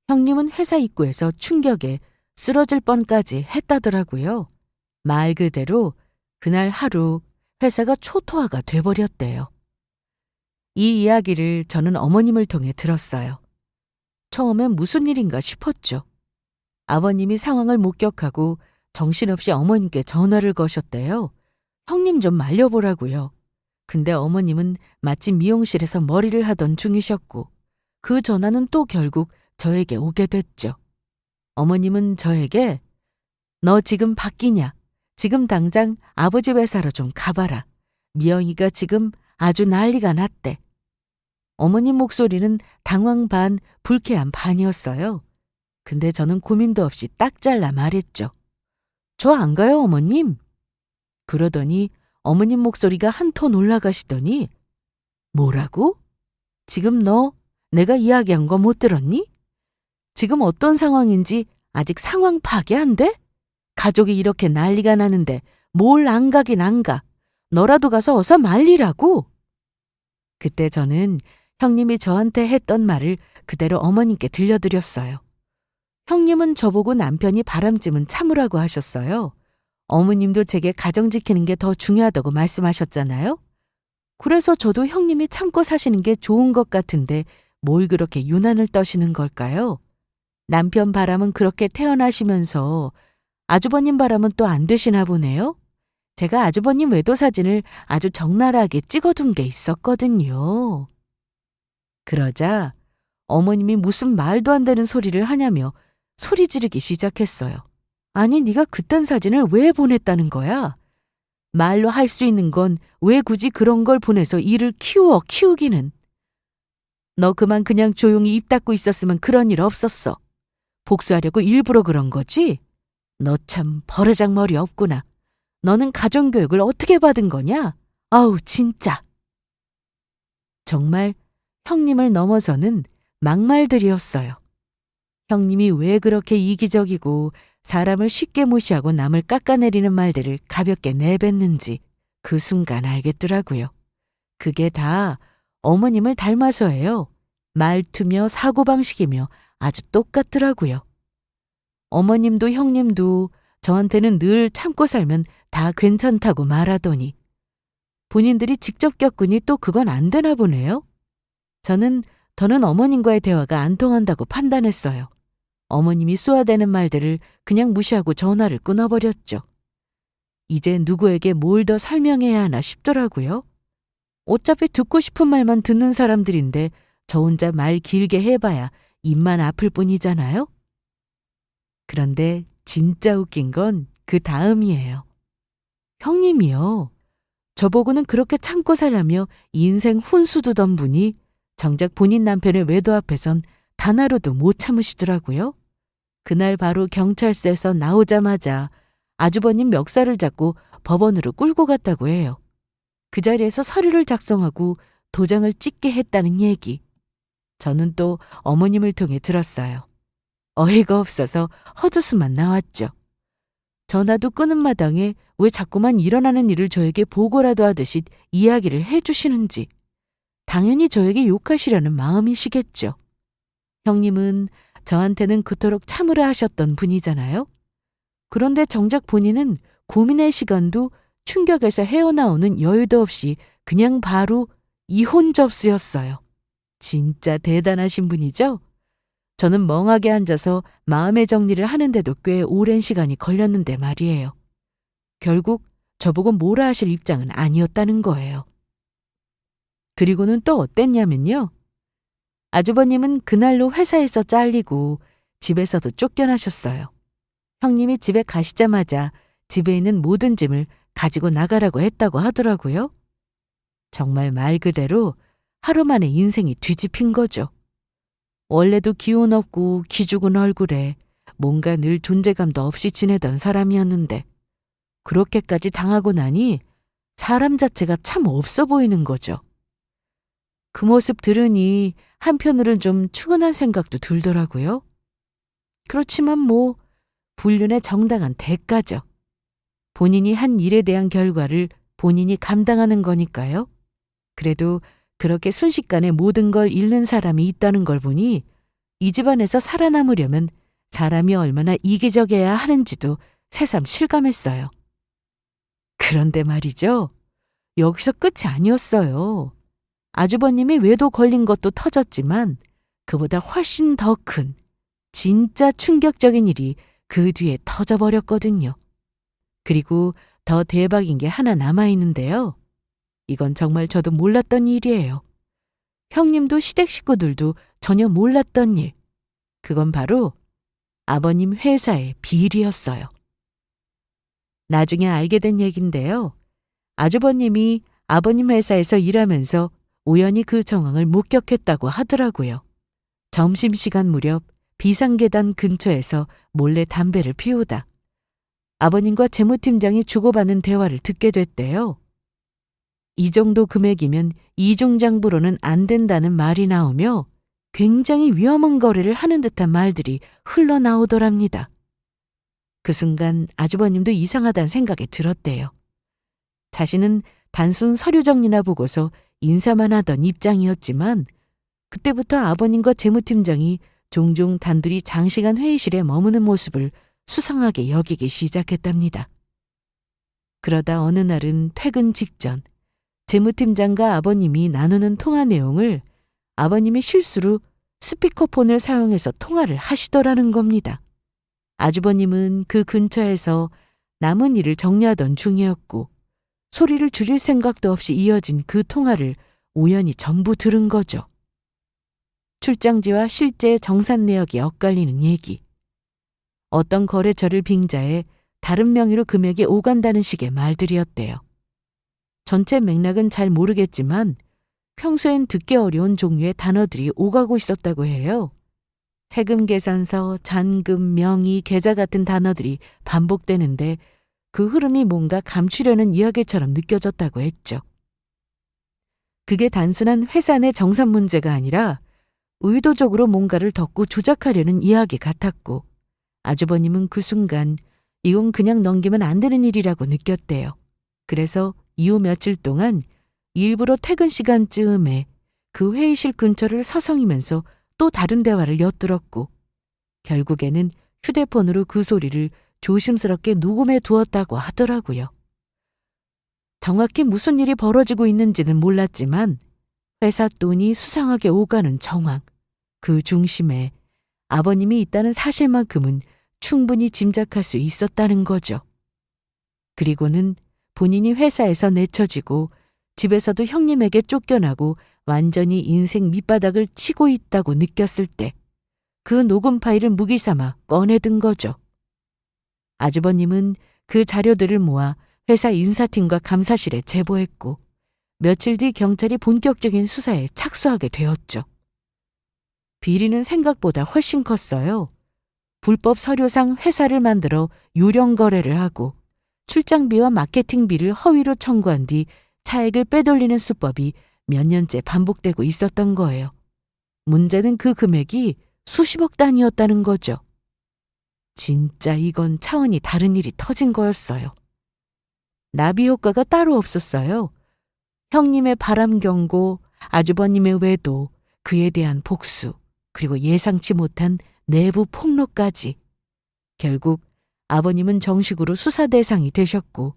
[SPEAKER 1] 형님은 회사 입구에서 충격에 쓰러질 뻔까지 했다더라고요. 말 그대로 그날 하루 회사가 초토화가 돼버렸대요. 이 이야기를 저는 어머님을 통해 들었어요. 처음엔 무슨 일인가 싶었죠. 아버님이 상황을 목격하고 정신없이 어머님께 전화를 거셨대요. 형님 좀 말려보라고요. 근데 어머님은 마침 미용실에서 머리를 하던 중이셨고 그 전화는 또 결국 저에게 오게 됐죠. 어머님은 저에게 너 지금 바뀌냐? 지금 당장 아버지 회사로 좀 가봐라. 미영이가 지금 아주 난리가 났대. 어머님 목소리는 당황 반, 불쾌한 반이었어요. 근데 저는 고민도 없이 딱 잘라 말했죠. 저 안 가요, 어머님? 그러더니 어머님 목소리가 한 톤 올라가시더니 뭐라고? 지금 너 내가 이야기한 거 못 들었니? 지금 어떤 상황인지 아직 상황 파악이 안 돼? 가족이 이렇게 난리가 나는데 뭘 안 가긴 안 가. 너라도 가서 어서 말리라고. 그때 저는 형님이 저한테 했던 말을 그대로 어머님께 들려드렸어요. 형님은 저보고 남편이 바람쯤은 참으라고 하셨어요. 어머님도 제게 가정 지키는 게 더 중요하다고 말씀하셨잖아요. 그래서 저도 형님이 참고 사시는 게 좋은 것 같은데 뭘 그렇게 유난을 떠시는 걸까요? 남편 바람은 그렇게 태어나시면서 아주버님 바람은 또 안 되시나 보네요. 제가 아주버님 외도 사진을 아주 적나라하게 찍어둔 게 있었거든요. 그러자 어머님이 무슨 말도 안 되는 소리를 하냐며 소리 지르기 시작했어요. 아니 네가 그딴 사진을 왜 보냈다는 거야? 말로 할 수 있는 건 왜 굳이 그런 걸 보내서 일을 키우기는. 너 그냥 조용히 입 닫고 있었으면 그런 일 없었어. 복수하려고 일부러 그런 거지? 너 참 버르장머리 없구나. 너는 가정교육을 어떻게 받은 거냐? 아우 진짜. 정말 형님을 넘어서는 막말들이었어요. 형님이 왜 그렇게 이기적이고 사람을 쉽게 무시하고 남을 깎아내리는 말들을 가볍게 내뱉는지 그 순간 알겠더라고요. 그게 다 어머님을 닮아서예요. 말투며 사고방식이며 아주 똑같더라고요. 어머님도 형님도 저한테는 늘 참고 살면 다 괜찮다고 말하더니 본인들이 직접 겪으니 또 그건 안 되나 보네요. 저는 더는 어머님과의 대화가 안 통한다고 판단했어요. 어머님이 쏘아대는 말들을 그냥 무시하고 전화를 끊어버렸죠. 이제 누구에게 뭘 더 설명해야 하나 싶더라고요. 어차피 듣고 싶은 말만 듣는 사람들인데 저 혼자 말 길게 해봐야 입만 아플 뿐이잖아요. 그런데 진짜 웃긴 건 그 다음이에요. 형님이요. 저보고는 그렇게 참고 살라며 인생 훈수 두던 분이 정작 본인 남편의 외도 앞에선 단 하루도 못 참으시더라고요. 그날 바로 경찰서에서 나오자마자 아주버님 멱살을 잡고 법원으로 끌고 갔다고 해요. 그 자리에서 서류를 작성하고 도장을 찍게 했다는 얘기. 저는 또 어머님을 통해 들었어요. 어이가 없어서 헛웃음만 나왔죠. 전화도 끄는 마당에 왜 자꾸만 일어나는 일을 저에게 보고라도 하듯이 이야기를 해주시는지. 당연히 저에게 욕하시려는 마음이시겠죠. 형님은 저한테는 그토록 참으라 하셨던 분이잖아요. 그런데 정작 본인은 고민의 시간도 충격에서 헤어나오는 여유도 없이 그냥 바로 이혼 접수였어요. 진짜 대단하신 분이죠? 저는 멍하게 앉아서 마음의 정리를 하는데도 꽤 오랜 시간이 걸렸는데 말이에요. 결국 저보고 뭐라 하실 입장은 아니었다는 거예요. 그리고는 또 어땠냐면요. 아주버님은 그날로 회사에서 잘리고 집에서도 쫓겨나셨어요. 형님이 집에 가시자마자 집에 있는 모든 짐을 가지고 나가라고 했다고 하더라고요. 정말 말 그대로 하루 만에 인생이 뒤집힌 거죠. 원래도 기운 없고 기죽은 얼굴에 뭔가 늘 존재감도 없이 지내던 사람이었는데 그렇게까지 당하고 나니 사람 자체가 참 없어 보이는 거죠. 그 모습 들으니 한편으론 좀 추근한 생각도 들더라고요. 그렇지만 뭐 불륜의 정당한 대가죠. 본인이 한 일에 대한 결과를 본인이 감당하는 거니까요. 그래도 그렇게 순식간에 모든 걸 잃는 사람이 있다는 걸 보니 이 집안에서 살아남으려면 사람이 얼마나 이기적이어야 하는지도 새삼 실감했어요. 그런데 말이죠. 여기서 끝이 아니었어요. 아주버님이 외도 걸린 것도 터졌지만 그보다 훨씬 더 큰 진짜 충격적인 일이 그 뒤에 터져버렸거든요. 그리고 더 대박인 게 하나 남아있는데요. 이건 정말 저도 몰랐던 일이에요. 형님도 시댁 식구들도 전혀 몰랐던 일. 그건 바로 아버님 회사의 비리였어요. 나중에 알게 된 얘긴데요. 아주버님이 아버님 회사에서 일하면서 우연히 그 정황을 목격했다고 하더라고요. 점심시간 무렵 비상계단 근처에서 몰래 담배를 피우다 아버님과 재무팀장이 주고받는 대화를 듣게 됐대요. 이 정도 금액이면 이중장부로는 안 된다는 말이 나오며 굉장히 위험한 거래를 하는 듯한 말들이 흘러나오더랍니다. 그 순간 아주버님도 이상하다는 생각이 들었대요. 자신은 단순 서류 정리나 보고서 인사만 하던 입장이었지만 그때부터 아버님과 재무팀장이 종종 단둘이 장시간 회의실에 머무는 모습을 수상하게 여기기 시작했답니다. 그러다 어느 날은 퇴근 직전 재무팀장과 아버님이 나누는 통화 내용을 아버님이 실수로 스피커폰을 사용해서 통화를 하시더라는 겁니다. 아주버님은 그 근처에서 남은 일을 정리하던 중이었고 소리를 줄일 생각도 없이 이어진 그 통화를 우연히 전부 들은 거죠. 출장지와 실제 정산 내역이 엇갈리는 얘기. 어떤 거래처를 빙자해 다른 명의로 금액이 오간다는 식의 말들이었대요. 전체 맥락은 잘 모르겠지만 평소엔 듣기 어려운 종류의 단어들이 오가고 있었다고 해요. 세금 계산서, 잔금, 명의, 계좌 같은 단어들이 반복되는데 그 흐름이 뭔가 감추려는 이야기처럼 느껴졌다고 했죠. 그게 단순한 회사 내 정산 문제가 아니라 의도적으로 뭔가를 덮고 조작하려는 이야기 같았고 아주버님은 그 순간 이건 그냥 넘기면 안 되는 일이라고 느꼈대요. 그래서 이후 며칠 동안 일부러 퇴근 시간쯤에 그 회의실 근처를 서성이면서 또 다른 대화를 엿들었고 결국에는 휴대폰으로 그 소리를 조심스럽게 녹음해 두었다고 하더라고요. 정확히 무슨 일이 벌어지고 있는지는 몰랐지만 회사 돈이 수상하게 오가는 정황, 그 중심에 아버님이 있다는 사실만큼은 충분히 짐작할 수 있었다는 거죠. 그리고는 본인이 회사에서 내쳐지고 집에서도 형님에게 쫓겨나고 완전히 인생 밑바닥을 치고 있다고 느꼈을 때 그 녹음 파일을 무기 삼아 꺼내든 거죠. 아주버님은 그 자료들을 모아 회사 인사팀과 감사실에 제보했고 며칠 뒤 경찰이 본격적인 수사에 착수하게 되었죠. 비리는 생각보다 훨씬 컸어요. 불법 서류상 회사를 만들어 유령 거래를 하고 출장비와 마케팅비를 허위로 청구한 뒤 차액을 빼돌리는 수법이 몇 년째 반복되고 있었던 거예요. 문제는 그 금액이 수십억 단위였다는 거죠. 진짜 이건 차원이 다른 일이 터진 거였어요. 나비 효과가 따로 없었어요. 형님의 바람 경고, 아주버님의 외도, 그에 대한 복수, 그리고 예상치 못한 내부 폭로까지. 결국 아버님은 정식으로 수사 대상이 되셨고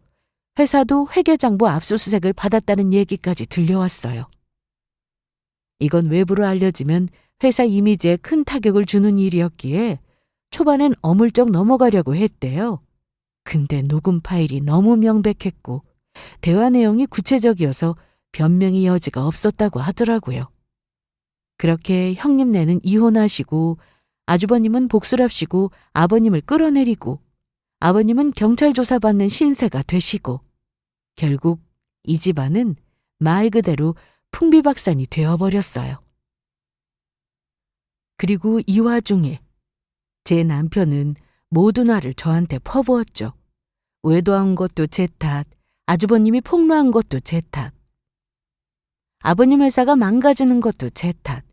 [SPEAKER 1] 회사도 회계장부 압수수색을 받았다는 얘기까지 들려왔어요. 이건 외부로 알려지면 회사 이미지에 큰 타격을 주는 일이었기에 초반엔 어물쩍 넘어가려고 했대요. 근데 녹음 파일이 너무 명백했고 대화 내용이 구체적이어서 변명의 여지가 없었다고 하더라고요. 그렇게 형님네는 이혼하시고 아주버님은 복수랍시고 아버님을 끌어내리고 아버님은 경찰 조사받는 신세가 되시고 결국 이 집안은 말 그대로 풍비박산이 되어버렸어요. 그리고 이 와중에 제 남편은 모든 화를 저한테 퍼부었죠. 외도한 것도 제 탓, 아주버님이 폭로한 것도 제 탓. 아버님 회사가 망가지는 것도 제 탓.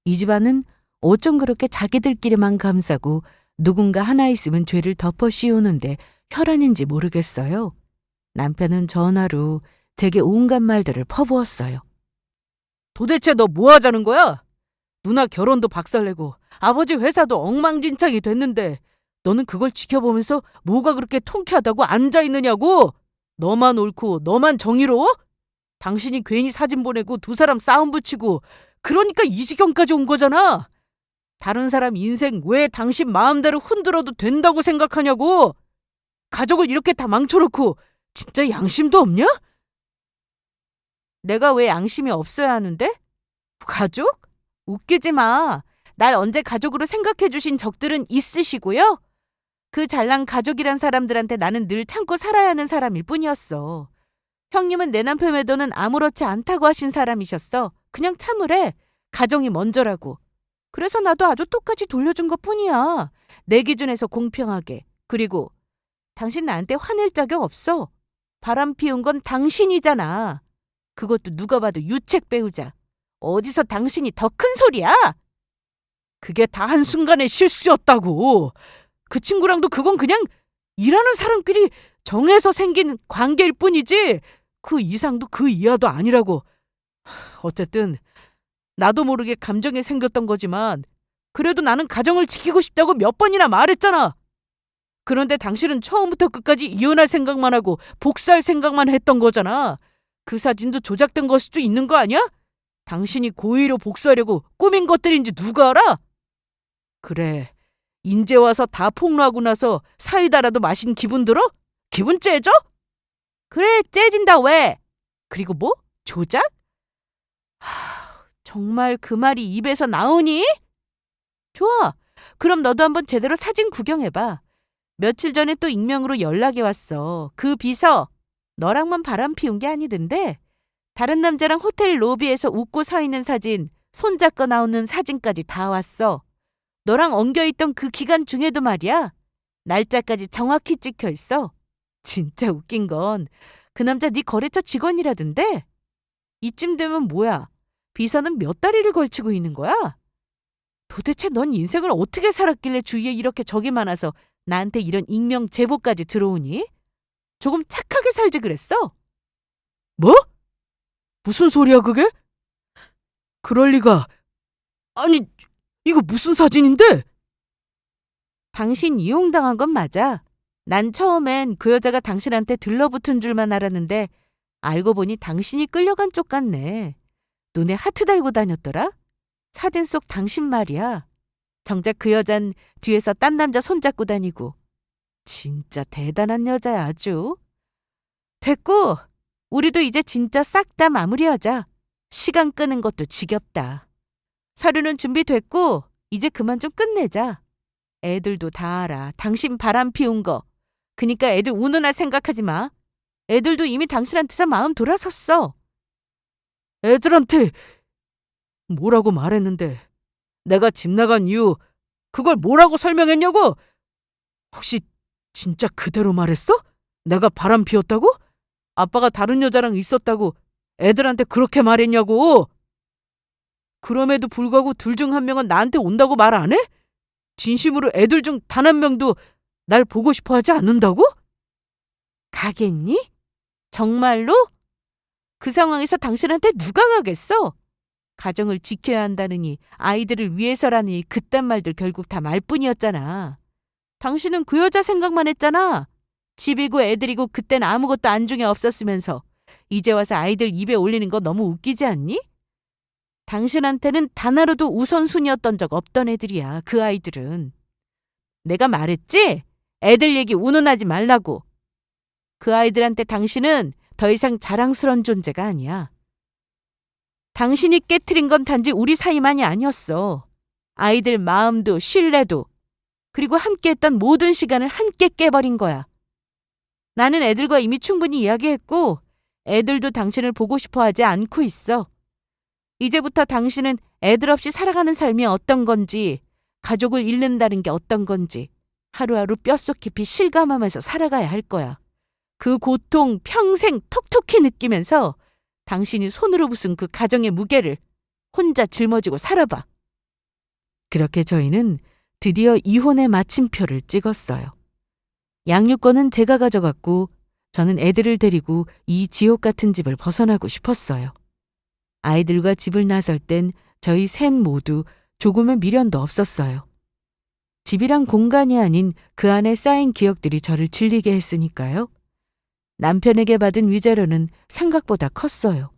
[SPEAKER 1] 이 집안은 어쩜 그렇게 자기들끼리만 감싸고 누군가 하나 있으면 죄를 덮어 씌우는데 혈안인지 모르겠어요. 남편은 전화로 제게 온갖 말들을 퍼부었어요. 도대체 너 뭐 하자는 거야? 누나 결혼도 박살내고 아버지 회사도 엉망진창이 됐는데 너는 그걸 지켜보면서 뭐가 그렇게 통쾌하다고 앉아있느냐고? 너만 옳고 너만 정의로워? 당신이 괜히 사진 보내고 두 사람 싸움 붙이고 그러니까 이 지경까지 온 거잖아. 다른 사람 인생 왜 당신 마음대로 흔들어도 된다고 생각하냐고. 가족을 이렇게 다 망쳐놓고 진짜 양심도 없냐? 내가 왜 양심이 없어야 하는데? 가족? 웃기지 마. 날 언제 가족으로 생각해 주신 적들은 있으시고요. 그 잘난 가족이란 사람들한테 나는 늘 참고 살아야 하는 사람일 뿐이었어. 형님은 내 남편 외도는 아무렇지 않다고 하신 사람이셨어. 그냥 참으래. 가정이 먼저라고. 그래서 나도 아주 똑같이 돌려준 것뿐이야. 내 기준에서 공평하게. 그리고 당신 나한테 화낼 자격 없어. 바람 피운 건 당신이잖아. 그것도 누가 봐도 유책 배우자. 어디서 당신이 더 큰 소리야? 그게 다 한순간의 실수였다고. 그 친구랑도 그건 그냥 일하는 사람끼리 정해서 생긴 관계일 뿐이지 그 이상도 그 이하도 아니라고. 어쨌든 나도 모르게 감정이 생겼던 거지만 그래도 나는 가정을 지키고 싶다고 몇 번이나 말했잖아. 그런데 당신은 처음부터 끝까지 이혼할 생각만 하고 복수할 생각만 했던 거잖아. 그 사진도 조작된 걸 수도 있는 거 아니야? 당신이 고의로 복수하려고 꾸민 것들인지 누가 알아? 그래, 인제 와서 다 폭로하고 나서 사이다라도 마신 기분 들어? 기분 째져? 그래, 째진다 왜? 그리고 뭐? 조작? 정말 그 말이 입에서 나오니? 좋아, 그럼 너도 한번 제대로 사진 구경해봐. 며칠 전에 또 익명으로 연락이 왔어. 그 비서, 너랑만 바람 피운 게 아니던데 다른 남자랑 호텔 로비에서 웃고 서 있는 사진, 손잡고 나오는 사진까지 다 왔어. 너랑 엉겨있던 그 기간 중에도 말이야. 날짜까지 정확히 찍혀 있어. 진짜 웃긴 건 그 남자 네 거래처 직원이라던데. 이쯤 되면 뭐야? 비서는 몇 다리를 걸치고 있는 거야? 도대체 넌 인생을 어떻게 살았길래 주위에 이렇게 적이 많아서 나한테 이런 익명 제보까지 들어오니? 조금 착하게 살지 그랬어? 뭐? 무슨 소리야 그게? 그럴 리가. 아니, 이거 무슨 사진인데? 당신 이용당한 건 맞아. 난 처음엔 그 여자가 당신한테 들러붙은 줄만 알았는데 알고 보니 당신이 끌려간 쪽 같네. 눈에 하트 달고 다녔더라? 사진 속 당신 말이야. 정작 그 여잔 뒤에서 딴 남자 손잡고 다니고. 진짜 대단한 여자야 아주. 됐고, 우리도 이제 진짜 싹 다 마무리하자. 시간 끄는 것도 지겹다. 서류는 준비됐고 이제 그만 좀 끝내자. 애들도 다 알아. 당신 바람 피운 거. 그니까 애들 우는할 생각하지 마. 애들도 이미 당신한테서 마음 돌아섰어. 애들한테 뭐라고 말했는데 내가 집 나간 이유 그걸 뭐라고 설명했냐고? 혹시 진짜 그대로 말했어? 내가 바람 피웠다고? 아빠가 다른 여자랑 있었다고 애들한테 그렇게 말했냐고? 그럼에도 불구하고 둘 중 한 명은 나한테 온다고 말 안 해? 진심으로 애들 중 단 한 명도 날 보고 싶어 하지 않는다고? 가겠니? 정말로? 그 상황에서 당신한테 누가 가겠어? 가정을 지켜야 한다느니 아이들을 위해서라니 그딴 말들 결국 다 말뿐이었잖아. 당신은 그 여자 생각만 했잖아. 집이고 애들이고 그땐 아무것도 안중에 없었으면서 이제 와서 아이들 입에 올리는 거 너무 웃기지 않니? 당신한테는 단 하루도 우선순위였던 적 없던 애들이야, 그 아이들은. 내가 말했지? 애들 얘기 운운하지 말라고. 그 아이들한테 당신은 더 이상 자랑스러운 존재가 아니야. 당신이 깨트린 건 단지 우리 사이만이 아니었어. 아이들 마음도 신뢰도 그리고 함께했던 모든 시간을 함께 깨버린 거야. 나는 애들과 이미 충분히 이야기했고 애들도 당신을 보고 싶어 하지 않고 있어. 이제부터 당신은 애들 없이 살아가는 삶이 어떤 건지, 가족을 잃는다는 게 어떤 건지 하루하루 뼛속 깊이 실감하면서 살아가야 할 거야. 그 고통 평생 톡톡히 느끼면서 당신이 손으로 부순 그 가정의 무게를 혼자 짊어지고 살아봐. 그렇게 저희는 드디어 이혼의 마침표를 찍었어요. 양육권은 제가 가져갔고 저는 애들을 데리고 이 지옥 같은 집을 벗어나고 싶었어요. 아이들과 집을 나설 땐 저희 셋 모두 조금의 미련도 없었어요. 집이란 공간이 아닌 그 안에 쌓인 기억들이 저를 질리게 했으니까요. 남편에게 받은 위자료는 생각보다 컸어요.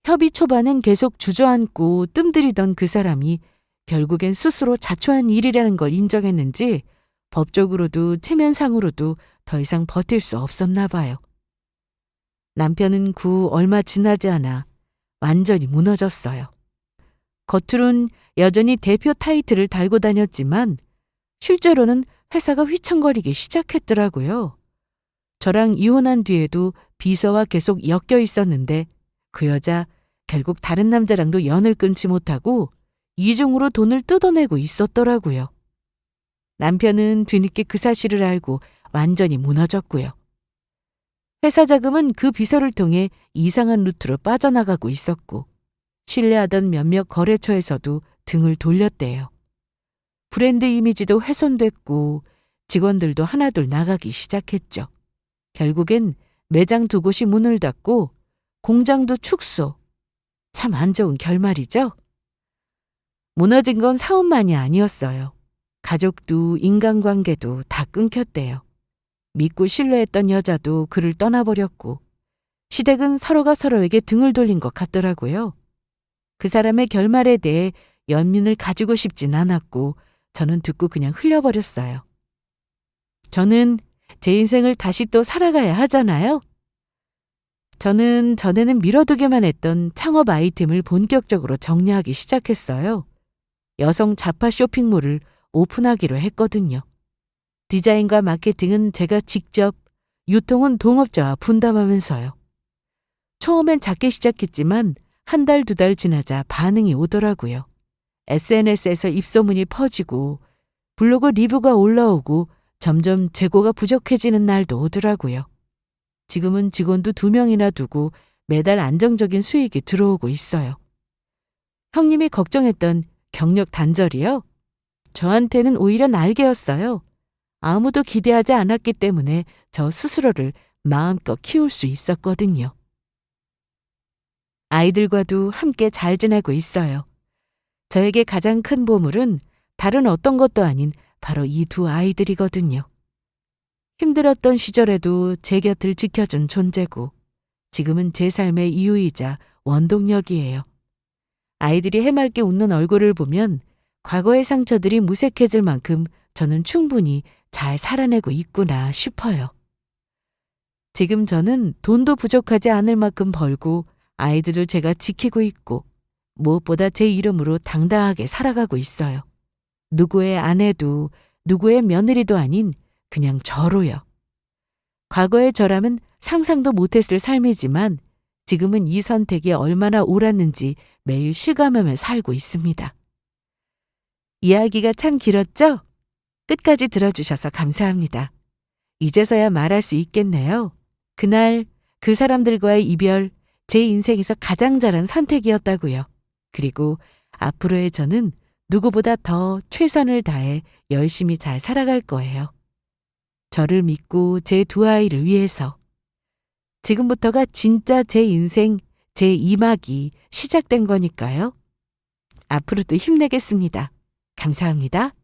[SPEAKER 1] 협의 초반엔 계속 주저앉고 뜸들이던 그 사람이 결국엔 스스로 자초한 일이라는 걸 인정했는지 법적으로도 체면상으로도 더 이상 버틸 수 없었나 봐요. 남편은 그 얼마 지나지 않아 완전히 무너졌어요. 겉으론 여전히 대표 타이틀을 달고 다녔지만 실제로는 회사가 휘청거리기 시작했더라고요. 저랑 이혼한 뒤에도 비서와 계속 엮여 있었는데 그 여자 결국 다른 남자랑도 연을 끊지 못하고 이중으로 돈을 뜯어내고 있었더라고요. 남편은 뒤늦게 그 사실을 알고 완전히 무너졌고요. 회사 자금은 그 비서를 통해 이상한 루트로 빠져나가고 있었고 신뢰하던 몇몇 거래처에서도 등을 돌렸대요. 브랜드 이미지도 훼손됐고 직원들도 하나둘 나가기 시작했죠. 결국엔 매장 2곳이 문을 닫고 공장도 축소. 참 안 좋은 결말이죠. 무너진 건 사업만이 아니었어요. 가족도 인간관계도 다 끊겼대요. 믿고 신뢰했던 여자도 그를 떠나버렸고 시댁은 서로가 서로에게 등을 돌린 것 같더라고요. 그 사람의 결말에 대해 연민을 가지고 싶진 않았고 저는 듣고 그냥 흘려버렸어요. 저는 제 인생을 다시 또 살아가야 하잖아요. 저는 전에는 미뤄두기만 했던 창업 아이템을 본격적으로 정리하기 시작했어요. 여성 자파 쇼핑몰을 오픈하기로 했거든요. 디자인과 마케팅은 제가 직접, 유통은 동업자와 분담하면서요. 처음엔 작게 시작했지만 1달, 2달 지나자 반응이 오더라고요. SNS에서 입소문이 퍼지고 블로그 리뷰가 올라오고 점점 재고가 부족해지는 날도 오더라고요. 지금은 직원도 2명이나 두고 매달 안정적인 수익이 들어오고 있어요. 형님이 걱정했던 경력 단절이요? 저한테는 오히려 날개였어요. 아무도 기대하지 않았기 때문에 저 스스로를 마음껏 키울 수 있었거든요. 아이들과도 함께 잘 지내고 있어요. 저에게 가장 큰 보물은 다른 어떤 것도 아닌 바로 이 2 아이들이거든요. 힘들었던 시절에도 제 곁을 지켜준 존재고 지금은 제 삶의 이유이자 원동력이에요. 아이들이 해맑게 웃는 얼굴을 보면 과거의 상처들이 무색해질 만큼 저는 충분히 잘 살아내고 있구나 싶어요. 지금 저는 돈도 부족하지 않을 만큼 벌고 아이들을 제가 지키고 있고 무엇보다 제 이름으로 당당하게 살아가고 있어요. 누구의 아내도 누구의 며느리도 아닌 그냥 저로요. 과거의 저라면 상상도 못했을 삶이지만 지금은 이 선택이 얼마나 옳았는지 매일 실감하며 살고 있습니다. 이야기가 참 길었죠? 끝까지 들어주셔서 감사합니다. 이제서야 말할 수 있겠네요. 그날 그 사람들과의 이별, 제 인생에서 가장 잘한 선택이었다고요. 그리고 앞으로의 저는 누구보다 더 최선을 다해 열심히 잘 살아갈 거예요. 저를 믿고 제 2 아이를 위해서. 지금부터가 진짜 제 인생, 제 2막이 시작된 거니까요. 앞으로도 힘내겠습니다. 감사합니다.